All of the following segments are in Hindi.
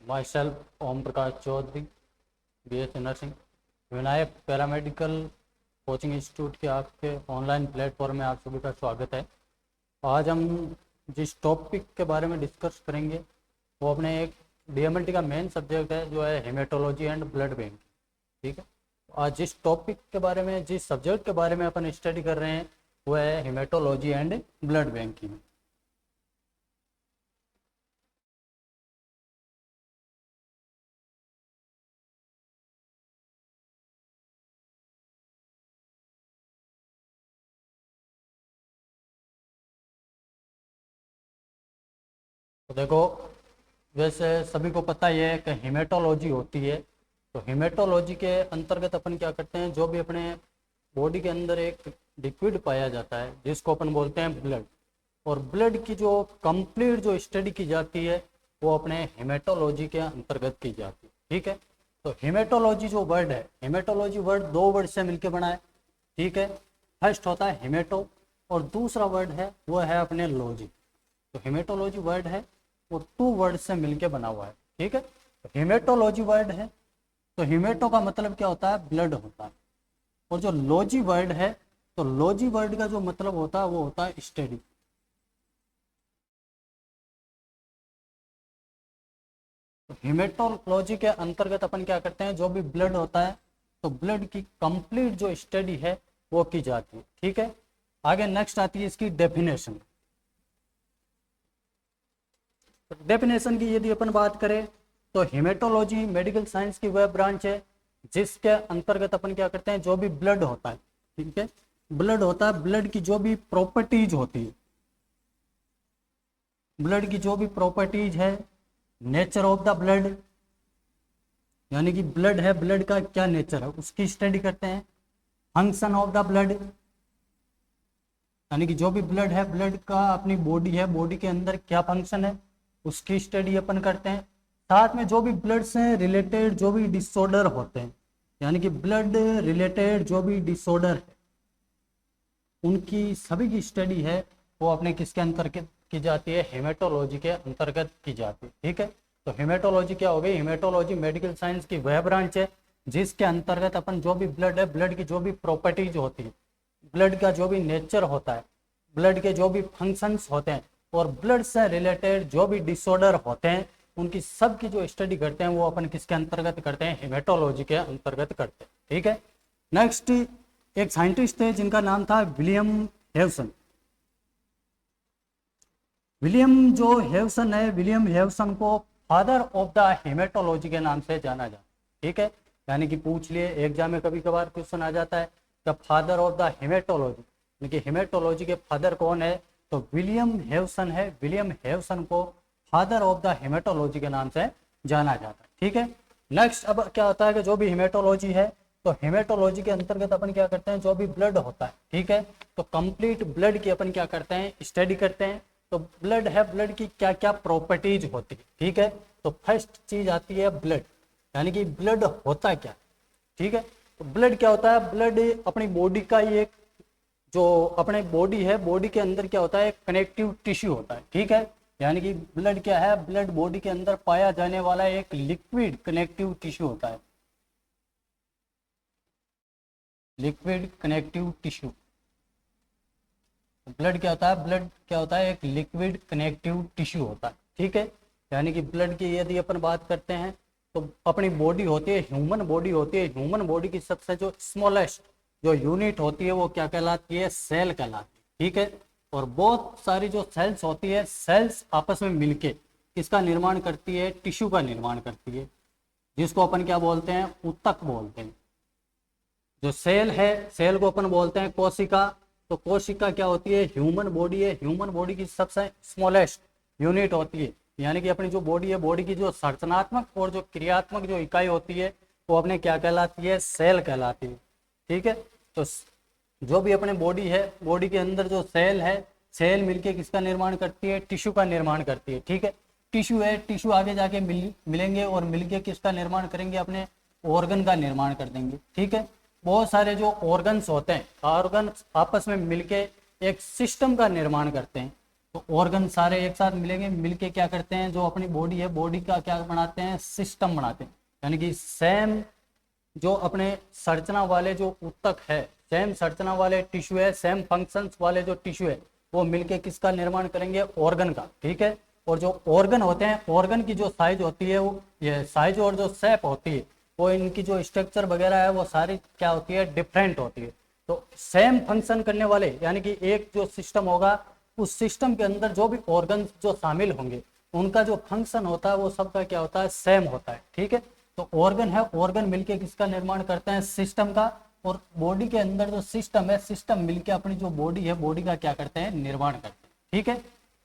माई self Om Prakash Chaudhary, BSc nursing, Vinayak paramedical coaching institute के आपके ऑनलाइन प्लेटफॉर्म में आप सभी का स्वागत है। आज हम जिस टॉपिक के बारे में डिस्कस करेंगे वो अपने एक DMLT का मेन सब्जेक्ट है जो है हेमेटोलॉजी एंड ब्लड बैंक। ठीक है, आज जिस टॉपिक के बारे में, जिस सब्जेक्ट के बारे में अपन स्टडी कर रहे हैं वो है हेमेटोलॉजी एंड ब्लड बैंकिंग। तो देखो, वैसे सभी को पता ही है कि हेमेटोलॉजी होती है। तो हेमेटोलॉजी के अंतर्गत अपन क्या करते हैं, जो भी अपने बॉडी के अंदर एक लिक्विड पाया जाता है जिसको अपन बोलते हैं ब्लड, और ब्लड की जो कंप्लीट जो स्टडी की जाती है वो अपने हेमेटोलॉजी के अंतर्गत की जाती है। ठीक है, तो हेमेटोलॉजी जो वर्ड है, हेमेटोलॉजी वर्ड दो वर्ड से मिलकर बना है। ठीक है, फर्स्ट होता है हेमेटो और दूसरा वर्ड है वो है अपने लॉजी। तो हेमेटोलॉजी वर्ड है वो टू वर्ड से मिलके बना हुआ है। ठीक है, तो हेमेटोलॉजी वर्ड है तो हेमेटो का मतलब क्या होता है, ब्लड होता है, और जो लॉजी वर्ड है तो लॉजी वर्ड का जो मतलब होता है वो होता है स्टडी। तो हेमेटोलॉजी के अंतर्गत अपन क्या करते हैं, जो भी ब्लड होता है तो ब्लड की कंप्लीट जो स्टडी है वो की जाती है। ठीक है, आगे नेक्स्ट आती है इसकी डेफिनेशन। डेफिनेशन की यदि अपन बात करें तो हेमेटोलॉजी मेडिकल साइंस की वह ब्रांच है जिसके अंतर्गत अपन क्या करते हैं, जो भी ब्लड होता है, ठीक है, ब्लड होता है, ब्लड की जो भी प्रॉपर्टीज होती है, ब्लड की जो भी प्रॉपर्टीज है, नेचर ऑफ द ब्लड, यानी कि ब्लड है, ब्लड का क्या नेचर है उसकी स्टडी करते हैं। फंक्शन ऑफ द ब्लड, यानी कि जो भी ब्लड है, ब्लड का अपनी बॉडी है, बॉडी के अंदर क्या फंक्शन है उसकी स्टडी अपन करते हैं। साथ में जो भी ब्लड से रिलेटेड जो भी डिसऑर्डर होते हैं, यानी कि ब्लड रिलेटेड जो भी डिसऑर्डर है उनकी सभी की स्टडी है वो अपने किसके अंतर्गत की जाती है, हेमेटोलॉजी के अंतर्गत की जाती है। ठीक है, तो हेमेटोलॉजी क्या हो गई, हेमेटोलॉजी मेडिकल साइंस की वह ब्रांच है जिसके अंतर्गत अपन जो भी ब्लड है, ब्लड की जो भी प्रॉपर्टीज होती है, ब्लड का जो भी नेचर होता है, ब्लड के जो भी फंक्शंस होते हैं और ब्लड से रिलेटेड जो भी डिसऑर्डर होते हैं उनकी सब की जो स्टडी करते हैं वो अपन किसके अंतर्गत करते हैं, हेमेटोलॉजी के अंतर्गत करते हैं। ठीक है, नेक्स्ट एक साइंटिस्ट थे जिनका नाम था विलियम हेवसन। विलियम जो हेवसन है, विलियम हेवसन को फादर ऑफ द हेमेटोलॉजी के नाम से जाना जाता है। ठीक है, यानी कि पूछ लिए एग्जाम में कभी कभार क्वेश्चन आ जाता है the father of the haematology, यानी कि हेमेटोलॉजी के फादर कौन है, तो विलियम हेवसन है। विलियम हेवसन को फादर ऑफ द हेमेटोलॉजी के नाम से जाना जाता है। ठीक है, नेक्स्ट अब क्या होता है कि जो भी हेमेटोलॉजी है तो हेमेटोलॉजी के अंतर्गत अपन क्या करते हैं, जो भी ब्लड होता है, ठीक है, तो कंप्लीट ब्लड की अपन क्या करते हैं, स्टडी करते हैं। तो ब्लड है, ब्लड की क्या क्या प्रॉपर्टीज होती है। ठीक है, तो फर्स्ट चीज आती है ब्लड, यानी कि ब्लड होता क्या। ठीक है, तो ब्लड क्या होता है, ब्लड अपनी बॉडी का ही एक जो अपने बॉडी है, बॉडी के अंदर क्या होता है, कनेक्टिव टिश्यू होता है। ठीक है, यानी कि ब्लड क्या है, ब्लड बॉडी के अंदर पाया जाने वाला एक लिक्विड कनेक्टिव टिश्यू होता है, लिक्विड कनेक्टिव टिश्यू। ब्लड क्या होता है, ब्लड क्या होता है, एक लिक्विड कनेक्टिव टिश्यू होता है। ठीक है, यानी कि ब्लड की यदि अपन बात करते हैं तो अपनी बॉडी होती है, ह्यूमन बॉडी होती है, ह्यूमन बॉडी की सबसे जो स्मॉलेस्ट जो यूनिट होती है वो क्या कहलाती है, सेल कहलाती है। ठीक है, और बहुत सारी जो सेल्स होती है, सेल्स आपस में मिलके किसका निर्माण करती है, टिश्यू का निर्माण करती है, जिसको अपन क्या बोलते हैं, ऊतक बोलते हैं। जो सेल है, सेल को अपन बोलते हैं कोशिका। तो कोशिका क्या होती है, ह्यूमन बॉडी है, ह्यूमन बॉडी की सबसे स्मॉलेस्ट यूनिट होती है, यानी कि अपनी जो बॉडी है, बॉडी की जो संरचनात्मक और जो क्रियात्मक जो इकाई होती है वो अपने क्या कहलाती है, सेल कहलाती है। ठीक है, तो जो भी अपने बॉडी है, बॉडी के अंदर जो सेल है, सेल मिलके किसका निर्माण करती है, टिश्यू का निर्माण करती है। ठीक है, टिश्यू है, टिश्यू आगे जाके मिलेंगे और मिलके किसका निर्माण करेंगे, अपने ऑर्गन का निर्माण कर देंगे। ठीक है, बहुत सारे जो ऑर्गन्स होते हैं, ऑर्गन आपस में मिलके एक सिस्टम का निर्माण करते हैं, तो ऑर्गन सारे एक साथ मिलेंगे, मिलके क्या करते हैं, जो अपनी बॉडी है, बॉडी का क्या बनाते हैं, सिस्टम बनाते हैं। यानी कि सेम जो अपने संरचना वाले जो ऊतक है, सेम संरचना वाले टिश्यू है, सेम फंक्शंस वाले जो टिश्यू है, वो मिलके किसका निर्माण करेंगे, ऑर्गन का। ठीक है। और जो ऑर्गन होते हैं, ऑर्गन की जो साइज होती है, वो ये साइज और जो शेप होती है, वो इनकी जो स्ट्रक्चर वगैरह है, वो सारी क्या होती है, डिफरेंट होती है। तो सेम फंक्शन करने वाले, यानी कि एक जो सिस्टम होगा, उस सिस्टम के अंदर जो भी ऑर्गन जो शामिल होंगे, उनका जो फंक्शन होता है वो सबका क्या होता है, सेम होता है। ठीक है। तो ऑर्गन है, ऑर्गन मिलके किसका निर्माण करते हैं, सिस्टम का। और बॉडी के अंदर जो सिस्टम है, सिस्टम मिलके अपनी जो बॉडी है, बॉडी का क्या करते हैं, निर्माण करते हैं। ठीक है।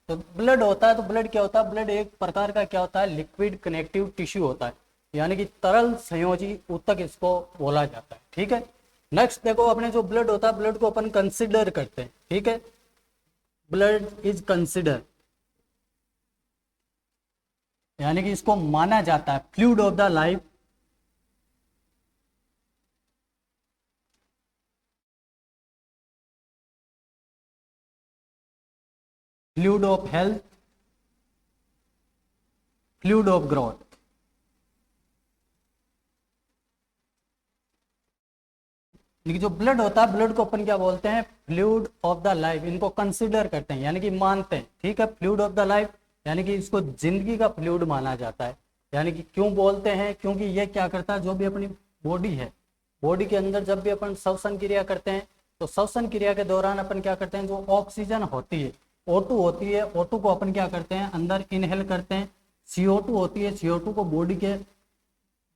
तो ब्लड होता है, तो ब्लड क्या होता है, ब्लड एक प्रकार का क्या होता है, लिक्विड कनेक्टिव टिश्यू होता है, यानी कि तरल संयोजी ऊतक इसको बोला जाता है। ठीक है। नेक्स्ट देखो, अपने जो ब्लड होता है, ब्लड को अपन कंसिडर करते हैं। ठीक है। ब्लड इज कंसिडर, यानी कि इसको माना जाता है fluid of the life, fluid of health, fluid of growth. लेकिन जो ब्लड होता है, ब्लड को अपन क्या बोलते हैं, फ्लूइड ऑफ द लाइफ, इनको कंसिडर करते हैं, यानी कि मानते हैं। ठीक है। फ्लूइड ऑफ द लाइफ, यानी कि इसको जिंदगी का फ्लूइड माना जाता है। यानी कि क्यों बोलते हैं, क्योंकि ये क्या करता है, जो भी अपनी बॉडी है, बॉडी के अंदर जब भी अपन श्वसन क्रिया करते हैं, तो श्वसन क्रिया के दौरान अपन क्या करते हैं, जो ऑक्सीजन होती है, O2 होती है, O2 को अपन क्या करते हैं, अंदर इनहेल करते हैं। CO2 होती है, CO2 को बॉडी के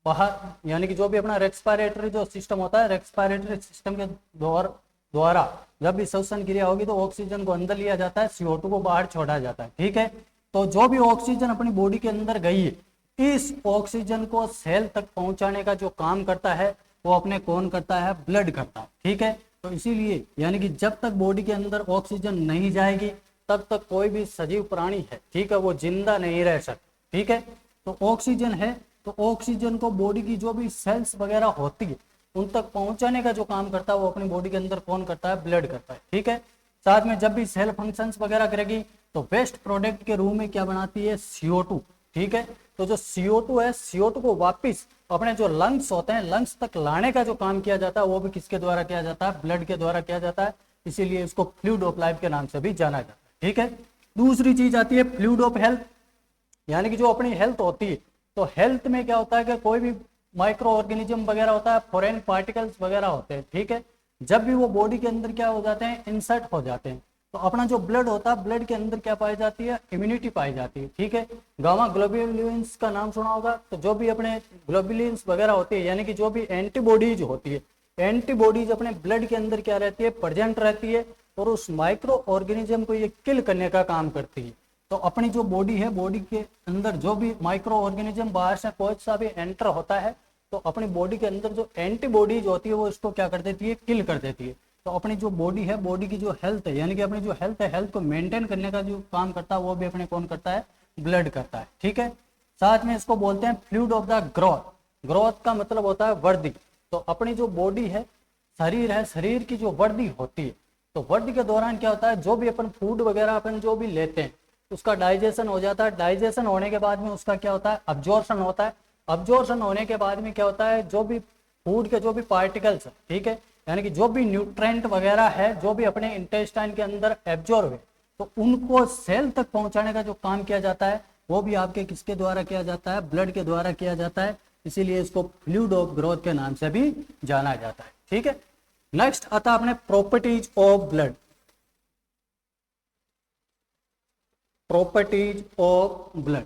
बाहर, यानी कि जो भी अपना रेस्पिरेटरी जो सिस्टम होता है, रेस्पिरेटरी सिस्टम के द्वारा जब भी श्वसन क्रिया होगी, तो ऑक्सीजन को अंदर लिया जाता है, CO2 को बाहर छोड़ा जाता है। ठीक है। तो जो भी ऑक्सीजन अपनी बॉडी के अंदर गई है, इस ऑक्सीजन को सेल तक पहुंचाने का जो काम करता है, वो अपने कौन करता है, ब्लड करता है। ठीक है। तो इसीलिए यानी कि जब तक बॉडी के अंदर ऑक्सीजन नहीं जाएगी, तब तक कोई भी सजीव प्राणी है, ठीक है, वो जिंदा नहीं रह सकता। ठीक है। तो ऑक्सीजन है, तो ऑक्सीजन को बॉडी की जो भी सेल्स वगैरह होती है, उन तक पहुंचाने का जो काम करता है, वो अपनी बॉडी के अंदर कौन करता है, ब्लड करता है। ठीक है। साथ में जब भी सेल फंक्शंस वगैरह करेगी, तो वेस्ट प्रोडक्ट के रूप में क्या बनाती है, CO2। ठीक है। तो जो CO2 है, CO2 को वापिस अपने जो लंग्स होते हैं, लंग्स तक लाने का जो काम किया जाता है, वो भी किसके द्वारा किया जाता है, ब्लड के द्वारा किया जाता है। इसीलिए इसको फ्लूइड ऑफ लाइफ के नाम से भी जाना जाता है। ठीक है। दूसरी चीज आती है फ्लूइड ऑफ हेल्थ, यानी कि जो अपनी हेल्थ होती है, तो हेल्थ में क्या होता है कि कोई भी माइक्रो ऑर्गेनिज्म वगैरह होता है, फॉरेन पार्टिकल्स वगैरह होते हैं। ठीक है। जब भी वो बॉडी के अंदर क्या हो जाते हैं, इंसर्ट हो जाते हैं, तो अपना जो ब्लड होता है, ब्लड के अंदर क्या पाई जाती है, इम्यूनिटी पाई जाती है। ठीक है। गामा ग्लोबुलिन्स का नाम सुना होगा। तो जो भी अपने ग्लोबुलिन्स वगैरह होती है, यानी कि जो भी एंटीबॉडीज होती है, एंटीबॉडीज अपने ब्लड के अंदर क्या रहती है, प्रेजेंट रहती है, और उस माइक्रो ऑर्गेनिज्म को ये किल करने का काम करती है। तो अपनी जो बॉडी है, बॉडी के अंदर जो भी माइक्रो ऑर्गेनिज्म बाहर से कोई सा भी एंटर होता है, तो अपनी बॉडी के अंदर जो एंटीबॉडीज होती है, वो इसको क्या कर देती है, किल कर देती है। तो अपनी जो बॉडी है, बॉडी की जो हेल्थ है, यानी कि अपनी जो हेल्थ है, हेल्थ को मेंटेन करने का जो काम करता है, वो भी अपने कौन करता है, ब्लड करता है। ठीक है। साथ में इसको बोलते हैं fluid of the growth. Growth का मतलब होता है वृद्धि। तो अपनी जो बॉडी है, शरीर है, शरीर की जो वृद्धि होती है, तो वृद्धि के दौरान क्या होता है, जो भी अपन फूड वगैरह अपन जो भी लेते हैं, उसका डाइजेशन हो जाता है। डाइजेशन होने के बाद में उसका क्या होता है, अब्जॉर्प्शन होता है। अब्जॉर्प्शन होने के बाद में क्या होता है, जो भी फूड के जो भी पार्टिकल्स है, ठीक है, यानी कि जो भी न्यूट्रेंट वगैरह है, जो भी अपने इंटेस्टाइन के अंदर एब्जॉर्ब है, तो उनको सेल तक पहुंचाने का जो काम किया जाता है, वो भी आपके किसके द्वारा किया जाता है, ब्लड के द्वारा किया जाता है। इसीलिए इसको फ्लूइड ऑफ ग्रोथ के नाम से भी जाना जाता है। ठीक है। नेक्स्ट आता है अपने properties of blood. Properties of blood,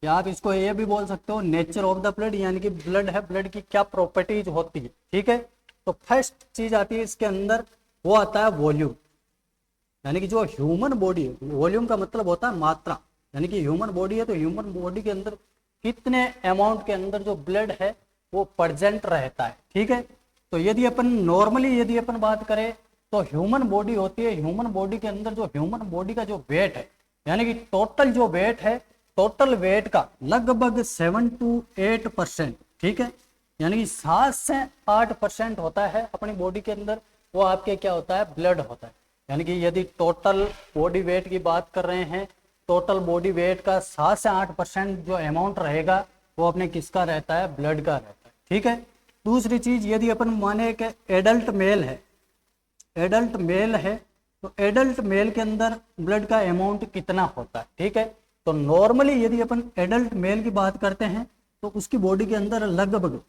या आप इसको ये भी बोल सकते हो नेचर ऑफ द ब्लड, यानी कि ब्लड है, ब्लड की क्या प्रॉपर्टीज होती है। ठीक है। तो फर्स्ट चीज आती है इसके अंदर, वो आता है वॉल्यूम, यानी कि जो ह्यूमन बॉडी है, वॉल्यूम का मतलब होता है मात्रा, यानी कि ह्यूमन बॉडी है, तो ह्यूमन बॉडी के अंदर कितने अमाउंट के अंदर जो ब्लड है वो प्रेजेंट रहता है। ठीक है। तो यदि अपन नॉर्मली यदि अपन बात करें, तो ह्यूमन बॉडी होती है, ह्यूमन बॉडी के अंदर जो ह्यूमन बॉडी का जो वेट है, यानी कि टोटल जो वेट है, टोटल वेट का लगभग 7 to 8%, ठीक है, यानी कि 7 से 8% होता है अपनी बॉडी के अंदर, वो आपके क्या होता है, ब्लड होता है। यानी कि यदि टोटल बॉडी वेट की बात कर रहे हैं, टोटल बॉडी वेट का 7 से 8% जो अमाउंट रहेगा वो अपने किसका रहता है, ब्लड का रहता है। ठीक है। दूसरी चीज, यदि अपन माने कि एडल्ट मेल है, एडल्ट मेल है, तो एडल्ट मेल के अंदर ब्लड का अमाउंट कितना होता है। ठीक है। तो नॉर्मली यदि अपन एडल्ट मेल की बात करते हैं तो उसकी बॉडी के अंदर लगभग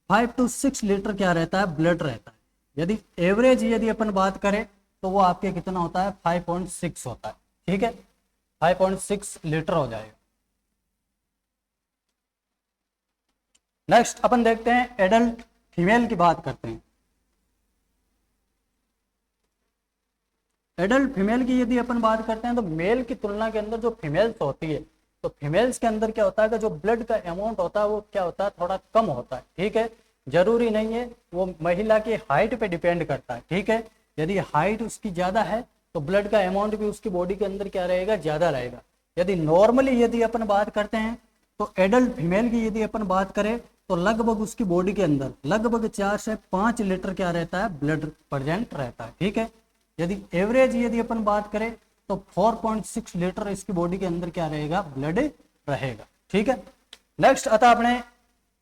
5 to 6 लीटर क्या रहता है, ब्लड रहता है। यदि एवरेज यदि अपन बात करें तो वो आपके कितना होता है, 5.6 होता है। ठीक है, 5.6 लीटर हो जाएगा। नेक्स्ट अपन देखते हैं एडल्ट फीमेल की बात करते हैं। एडल्ट फीमेल की यदि अपन बात करते हैं तो मेल की तुलना के अंदर जो फीमेल्स होती है, तो फीमेल्स के अंदर क्या होता है कि जो ब्लड का अमाउंट होता है वो क्या होता है, थोड़ा कम होता है। ठीक है, जरूरी नहीं है, वो महिला की हाइट पे डिपेंड करता है। ठीक है, यदि हाइट उसकी ज़्यादा है तो ब्लड का अमाउंट भी उसकी बॉडी के अंदर क्या रहेगा, ज़्यादा रहेगा। यदि नॉर्मली यदि अपन बात करते हैं तो एडल्ट फीमेल की यदि अपन बात करें तो लगभग उसकी बॉडी के अंदर लगभग 4 से 5 लीटर क्या रहता है, ब्लड प्रेजेंट रहता है। ठीक है, यदि एवरेज यदि अपन बात करें तो 4.6 लीटर इसकी बॉडी के अंदर क्या रहेगा, ब्लड रहेगा। ठीक है। नेक्स्ट आता अपने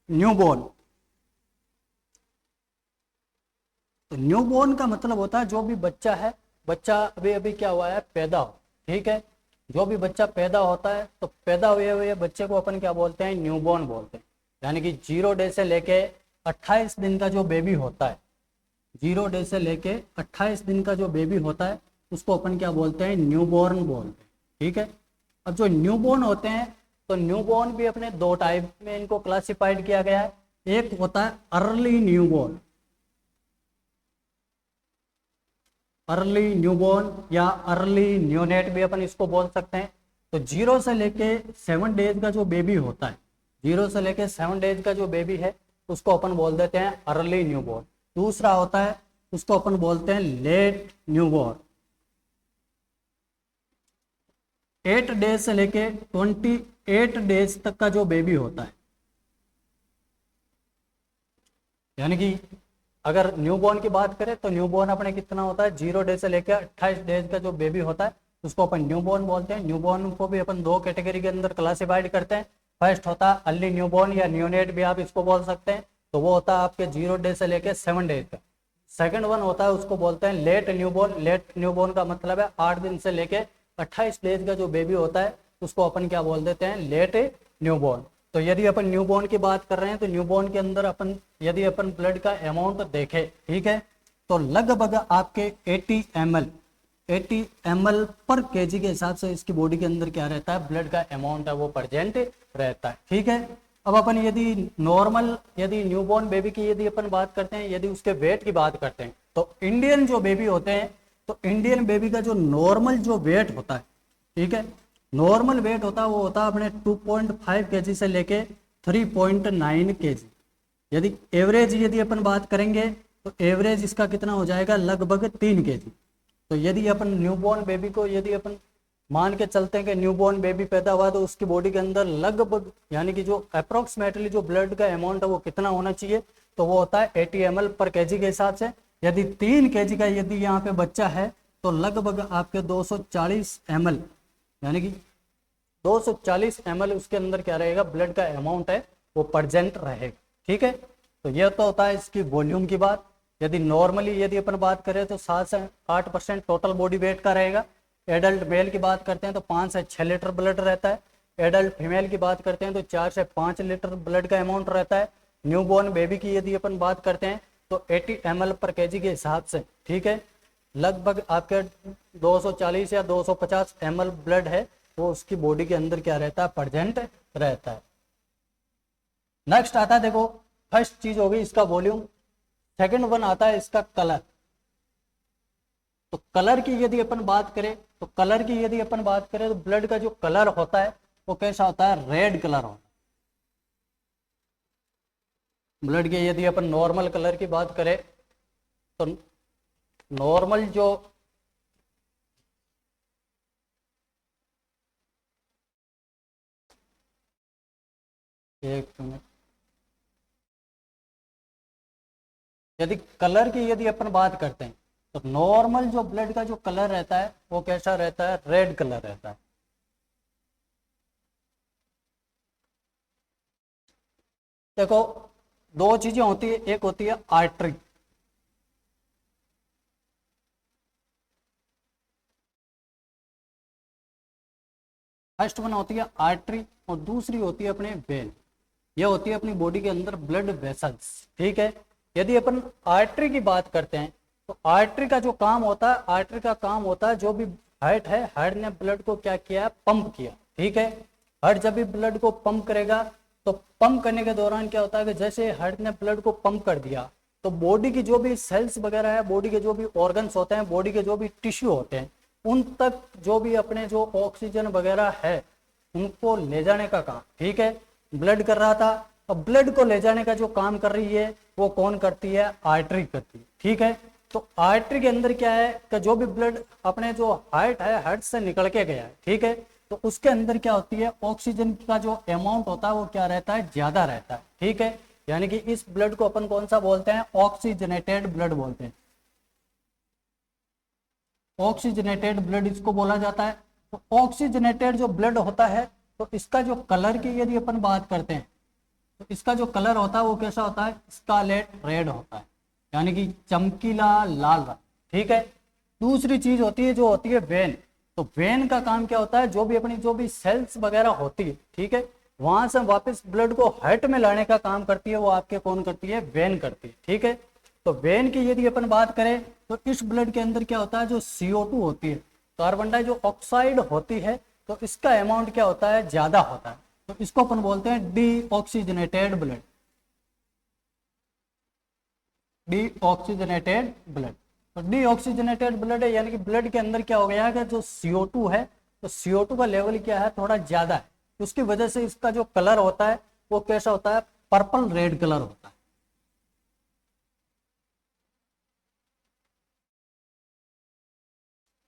न्यूबॉर्न। तो न्यूबॉर्न का मतलब होता है जो भी बच्चा है, बच्चा अभी अभी क्या हुआ है, पैदा हो। ठीक है, जो भी बच्चा पैदा होता है तो पैदा हुए बच्चे को अपन क्या बोलते हैं, न्यूबॉर्न बोलते हैं। यानी कि 0 डे से लेके 28 दिन का जो बेबी होता है, 0 डे से लेके 28 दिन का जो बेबी होता है उसको अपन क्या बोलते हैं, न्यूबॉर्न बोलते हैं। ठीक है। अब जो न्यूबॉर्न होते हैं तो न्यूबॉर्न भी अपने 2 टाइप में इनको क्लासिफाइड किया गया है। एक होता है अर्ली न्यूबॉर्न, अर्ली न्यूबॉर्न या अर्ली न्यूनेट भी अपन इसको बोल सकते हैं। तो 0 से लेके 7 डेज का जो बेबी होता है, 0 से लेके 7 डेज का जो बेबी है उसको अपन बोल देते हैं अर्ली न्यूबॉर्न। दूसरा होता है उसको अपन बोलते हैं लेट न्यूबॉर्न। 8 डेज से लेके 28 डेज तक का जो बेबी होता है, यानी कि अगर न्यूबॉर्न की बात करें तो न्यूबॉर्न अपने कितना होता है, 0 डे से लेकर 28 डेज का जो बेबी होता है उसको अपन न्यूबॉर्न बोलते हैं। न्यूबॉर्न को भी अपन 2 कैटेगरी के अंदर क्लासिफाइड करते हैं। फर्स्ट होता है अर्ली न्यूबॉर्न या न्यूनेट भी आप इसको बोल सकते हैं, तो वो होता है आपके 0 डे से लेकर 7 डेज का। सेकंड वन होता है उसको बोलते हैं लेट न्यूबॉर्न। लेट न्यूबॉर्न का मतलब है 8 दिन से लेकर 28 डेज का जो बेबी होता है उसको अपन क्या बोल देते हैं, लेट न्यूबॉर्न। तो यदि अपन न्यूबॉर्न की बात कर रहे हैं तो न्यूबॉर्न के अंदर अपन यदि अपन ब्लड का अमाउंट देखें, ठीक है, तो लगभग आपके 80 ml पर केजी के हिसाब से इसकी बॉडी के अंदर क्या रहता है, ब्लड का अमाउंट है वो प्रेजेंट रहता है। ठीक है। अब अपन यदि नॉर्मल यदि न्यूबॉर्न बेबी की यदि अपन बात करते हैं, यदि उसके वेट की बात करते हैं तो इंडियन जो बेबी होते हैं, तो इंडियन बेबी का जो नॉर्मल जो वेट होता है, ठीक है, नॉर्मल वेट होता है वो होता है अपने 2.5 केजी से लेके 3.9 केजी। यदि एवरेज यदि अपन बात करेंगे तो एवरेज इसका कितना हो जाएगा, लगभग 3 केजी। तो यदि अपन न्यूबॉर्न बेबी को यदि अपन मान के चलते हैं कि न्यूबॉर्न बेबी पैदा हुआ तो उसकी बॉडी के अंदर लगभग यानी कि जो अप्रोक्सीमेटली जो ब्लड का अमाउंट है वो कितना होना चाहिए, तो वो होता है 80 ml पर केजी के हिसाब से। यदि 3 केजी का यदि यहाँ पे बच्चा है तो लगभग आपके 240 ml यानी कि 240 ml उसके अंदर क्या रहेगा, ब्लड का अमाउंट है वो प्रेजेंट रहेगा। ठीक है। तो यह तो होता है इसकी वॉल्यूम की बात। यदि नॉर्मली यदि अपन बात करें तो 7 से 8% टोटल बॉडी वेट का रहेगा। एडल्ट मेल की बात करते हैं तो 5 से 6 लीटर ब्लड रहता है। एडल्ट फीमेल की बात करते हैं तो 4 से 5 लीटर ब्लड का अमाउंट रहता है। न्यूबॉर्न बेबी की यदि अपन बात करते हैं तो 80 ml पर केजी के हिसाब से, ठीक है, लगभग आपके 240 या 250 ml ब्लड है वो उसकी बॉडी के अंदर क्या रहता है, प्रेजेंट रहता है। नेक्स्ट आता है, देखो फर्स्ट चीज होगी इसका वॉल्यूम, सेकंड वन आता है इसका कलर। तो कलर की यदि अपन बात करें तो कलर की यदि अपन बात करें तो ब्लड का जो कलर होता है वो कैसा होता है, रेड कलर होता है। ब्लड के यदि अपन नॉर्मल कलर की बात करें तो नॉर्मल जो एक मिनट, यदि कलर की यदि अपन बात करते हैं तो नॉर्मल जो ब्लड का जो कलर रहता है वो कैसा रहता है, रेड कलर रहता है। देखो दो चीजें होती है, एक होती है आर्टरी, फर्स्ट वन होती है आर्टरी और दूसरी होती है अपने वेन। ये होती है अपनी बॉडी के अंदर ब्लड वेसल्स, ठीक है। यदि अपन आर्टरी की बात करते हैं तो आर्टरी का जो काम होता है, आर्टरी का काम होता है जो भी हार्ट है, हार्ट ने ब्लड को क्या किया, पंप किया, ठीक है। हार्ट जब भी ब्लड को पंप करेगा तो पंप करने के दौरान क्या होता है कि जैसे हार्ट ने ब्लड को पंप कर दिया तो बॉडी की जो भी सेल्स वगैरह है, बॉडी के जो भी ऑर्गन्स होते हैं, बॉडी के जो भी टिश्यू होते हैं, उन तक जो भी अपने जो ऑक्सीजन वगैरह है उनको ले जाने का काम, ठीक है, ब्लड कर रहा था। अब ब्लड को ले जाने का जो काम कर रही है वो कौन करती है, आर्टरी करती है, ठीक है। तो आर्टरी के अंदर क्या है कि जो भी ब्लड अपने जो हार्ट है, हार्ट से निकल के गया है, ठीक है, तो उसके अंदर क्या होती है, ऑक्सीजन का जो अमाउंट होता है वो क्या रहता है, ज्यादा रहता है, ठीक है। यानी कि इस ब्लड को अपन कौन सा बोलते हैं, ऑक्सीजनेटेड ब्लड बोलते हैं, ऑक्सीजनेटेड ब्लड इसको बोला जाता है। तो ऑक्सीजनेटेड जो ब्लड होता है तो इसका जो कलर की यदि अपन बात करते हैं तो इसका जो कलर होता है वो कैसा होता है, स्कारलेट रेड होता है, यानी कि चमकीला लाल रंग, ठीक है। दूसरी चीज होती है जो होती है वेन। तो वेन का काम क्या होता है, जो भी अपनी जो भी सेल्स वगैरह होती है, ठीक है, वहां से वापस ब्लड को हार्ट में लाने का काम करती है, वो आपके कौन करती है, वेन करती है, ठीक है। तो वेन की यदि अपन बात करें तो इस ब्लड के अंदर क्या होता है, जो CO2 होती है, कार्बन डाइऑक्साइड होती है, तो इसका अमाउंट क्या होता है, ज्यादा होता है। तो इसको अपन बोलते हैं डीऑक्सीजनेटेड ब्लड, डीऑक्सीजनेटेड ब्लड। तो डीऑक्सीजनेटेड ब्लड है यानी कि ब्लड के अंदर क्या हो गया है कि जो CO2 है, तो CO2 का लेवल क्या है, थोड़ा ज्यादा है, उसकी वजह से इसका जो कलर होता है वो कैसा होता है, पर्पल रेड कलर होता है।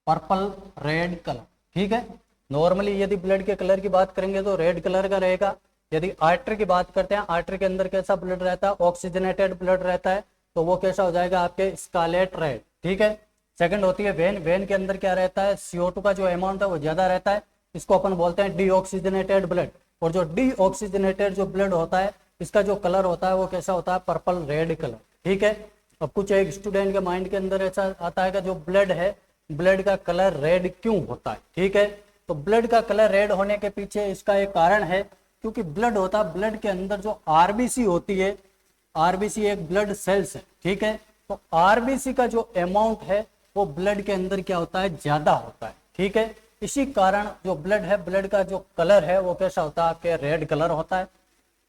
पर्पल रेड कलर, ठीक है। नॉर्मली यदि ब्लड के कलर की बात करेंगे तो रेड कलर का रहेगा। यदि आर्टरी की बात करते हैं, आर्टरी के अंदर कैसा ब्लड रहता है, ऑक्सीजनेटेड ब्लड रहता है, तो वो कैसा हो जाएगा आपके स्कारलेट रेड, ठीक है। सेकंड होती है वेन। वेन के अंदर क्या रहता है, CO2 का जो अमाउंट है वो ज्यादा रहता है, इसको अपन बोलते हैं डीऑक्सीजनेटेड ब्लड। और जो डीऑक्सीजनेटेड जो ब्लड होता है इसका जो कलर होता है वो कैसा होता है, पर्पल रेड कलर, ठीक है। अब कुछ एक स्टूडेंट के माइंड के अंदर ऐसा आता है कि जो ब्लड है, ब्लड का कलर रेड क्यों होता है, ठीक है। तो ब्लड का कलर रेड होने के पीछे इसका एक कारण है, क्योंकि ब्लड होता है, ब्लड के अंदर जो आरबीसी होती है, आरबीसी एक ब्लड सेल्स है, ठीक है। तो आरबीसी का जो अमाउंट है वो ब्लड के अंदर क्या होता है, ज्यादा होता है, ठीक है। इसी कारण जो ब्लड है, ब्लड का जो कलर है वो कैसा होता है, आपके रेड कलर होता है।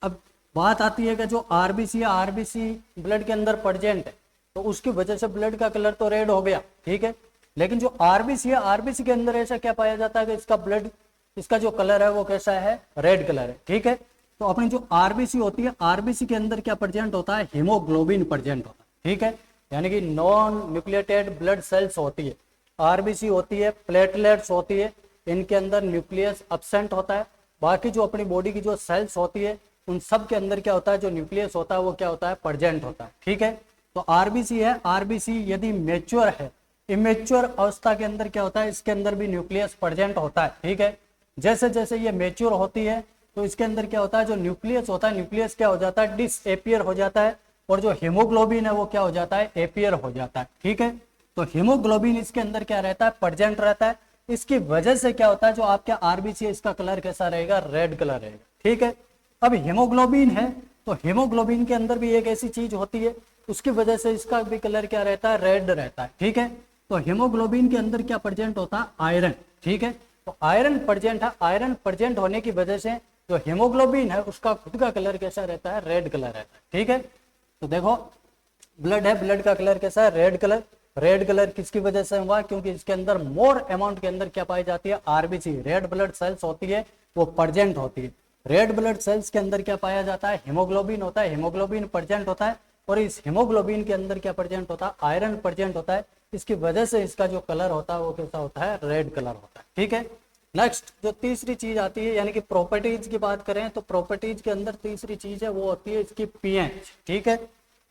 अब बात आती है कि जो आरबीसी है, आरबीसी ब्लड के अंदर प्रेजेंट है, तो उसकी वजह से ब्लड का कलर तो रेड हो गया, ठीक है। लेकिन जो आरबीसी है, आरबीसी के अंदर ऐसा क्या पाया जाता है कि इसका ब्लड, इसका जो कलर है वो कैसा है, रेड कलर है, ठीक है। तो अपनी जो आरबीसी होती है, आरबीसी के अंदर क्या प्रेजेंट होता है, हीमोग्लोबिन प्रेजेंट होता है, ठीक है। यानी कि नॉन न्यूक्लिएटेड ब्लड सेल्स होती है, आरबीसी होती है, प्लेटलेट्स होती है, इनके अंदर न्यूक्लियस एब्सेंट होता है। बाकी जो अपनी बॉडी की जो सेल्स होती है उन सब के अंदर क्या होता है, जो न्यूक्लियस होता है वो क्या होता है, प्रेजेंट होता है, ठीक है। तो आरबीसी है, आरबीसी यदि मेच्योर है, इमेच्योर अवस्था के अंदर क्या होता है, इसके अंदर भी न्यूक्लियस प्रेजेंट होता है, ठीक है। जैसे जैसे ये मेच्योर होती है तो इसके अंदर क्या होता है, जो न्यूक्लियस होता है, न्यूक्लियस क्या हो जाता है, डिसएपियर हो जाता है, और जो हीमोग्लोबिन है वो क्या हो जाता है, एपियर हो जाता है, ठीक है। तो हीमोग्लोबिन इसके अंदर क्या रहता है, प्रेजेंट रहता है। इसकी वजह से क्या होता है, जो आपके आरबीसी है इसका कलर कैसा रहेगा, रेड कलर रहेगा, ठीक है। अब हीमोग्लोबिन है तो हीमोग्लोबिन के अंदर भी एक ऐसी चीज होती है, उसकी वजह से इसका भी कलर क्या रहता है, रेड रहता है, ठीक है। तो हीमोग्लोबिन के अंदर क्या प्रेजेंट होता है, आयरन, ठीक है। तो आयरन प्रेजेंट है, आयरन प्रेजेंट होने की वजह से जो हीमोग्लोबिन है उसका खुद का कलर कैसा रहता है, रेड कलर रहता है, ठीक है। तो देखो ब्लड है, ब्लड का कलर कैसा है, रेड कलर। रेड कलर किसकी वजह से हुआ, क्योंकि इसके अंदर मोर अमाउंट के अंदर क्या पाई जाती है, आरबीसी, रेड ब्लड सेल्स होती है, वो प्रेजेंट होती है। रेड ब्लड सेल्स के अंदर क्या पाया जाता है, हीमोग्लोबिन होता है, हीमोग्लोबिन प्रेजेंट होता है, और इस हीमोग्लोबिन के अंदर क्या प्रेजेंट होता है, आयरन प्रेजेंट होता है। इसकी वजह से इसका जो कलर होता है वो कैसा होता है, रेड कलर होता है, ठीक है। नेक्स्ट जो तीसरी चीज आती है, यानी कि प्रॉपर्टीज की बात करें तो प्रॉपर्टीज के अंदर तीसरी चीज है वो होती है इसकी पीएच, ठीक है।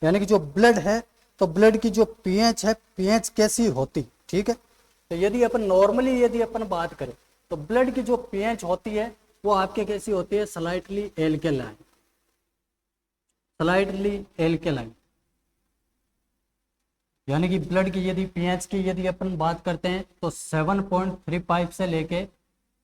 यानी कि जो ब्लड है तो ब्लड की जो पीएच है, पीएच कैसी होती, ठीक है। तो यदि अपन नॉर्मली यदि अपन बात करें तो ब्लड की जो पीएच होती है वो आपके कैसी होती है, स्लाइटली एल्केलाइन, स्लाइटली एल्केलाइन। यानी कि ब्लड की यदि पीएच की यदि अपन बात करते हैं तो 7.35 से लेके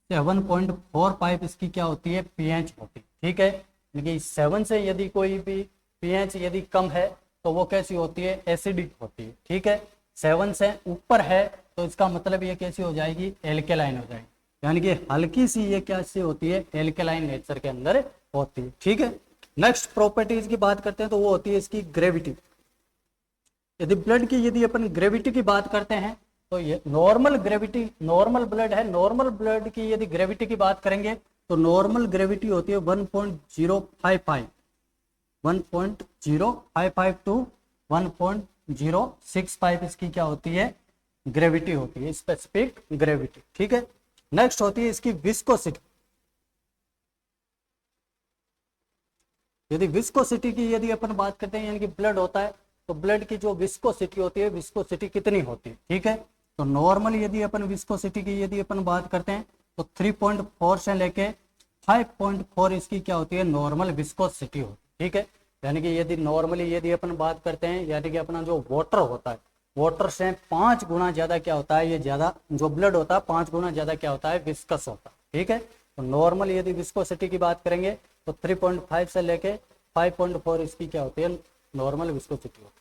7.45 इसकी क्या होती है, पीएच होती, ठीक है। यानी कि 7 से यदि कोई भी पीएच यदि कम है तो वो कैसी होती है, एसिडिक होती है, ठीक है। 7 से ऊपर है तो इसका मतलब ये कैसी हो जाएगी, एल्केलाइन हो जाएगी। यानी कि हल्की सी ये कैसी होती है, एल्केलाइन नेचर के अंदर होती है, ठीक है। नेक्स्ट प्रॉपर्टीज की बात करते हैं तो वो होती है इसकी ग्रेविटी। यदि ब्लड की यदि अपन ग्रेविटी की बात करते हैं तो ये नॉर्मल ग्रेविटी, नॉर्मल ब्लड है, नॉर्मल ब्लड की यदि ग्रेविटी की बात करेंगे तो नॉर्मल ग्रेविटी होती है 1.055, 1.055 टू 1.065 इसकी क्या होती है, ग्रेविटी होती है, स्पेसिफिक ग्रेविटी, ठीक है। नेक्स्ट होती है इसकी विस्कोसिटी। यदि विस्कोसिटी की यदि अपन बात करते हैं, यानी कि ब्लड होता है तो ब्लड की जो विस्कोसिटी होती है, विस्कोसिटी कितनी होती है, ठीक है। तो नॉर्मल यदि अपन विस्कोसिटी की यदि अपन बात करते हैं तो 3.4 से लेके 5.4 इसकी क्या होती है, नॉर्मल विस्कोसिटी होती है, ठीक है। यानी कि यदि नॉर्मली यदि अपन बात करते हैं, यानी कि अपना जो वाटर होता है, वाटर से 5 गुना ज्यादा क्या होता है, ये ज्यादा जो ब्लड होता है 5 गुना ज्यादा क्या होता है, विस्कस होता है, ठीक है। तो नॉर्मल यदि विस्कोसिटी की बात करेंगे तो 3.5 से लेके 5.4 इसकी क्या होती है, नॉर्मल विस्कोसिटी होती है।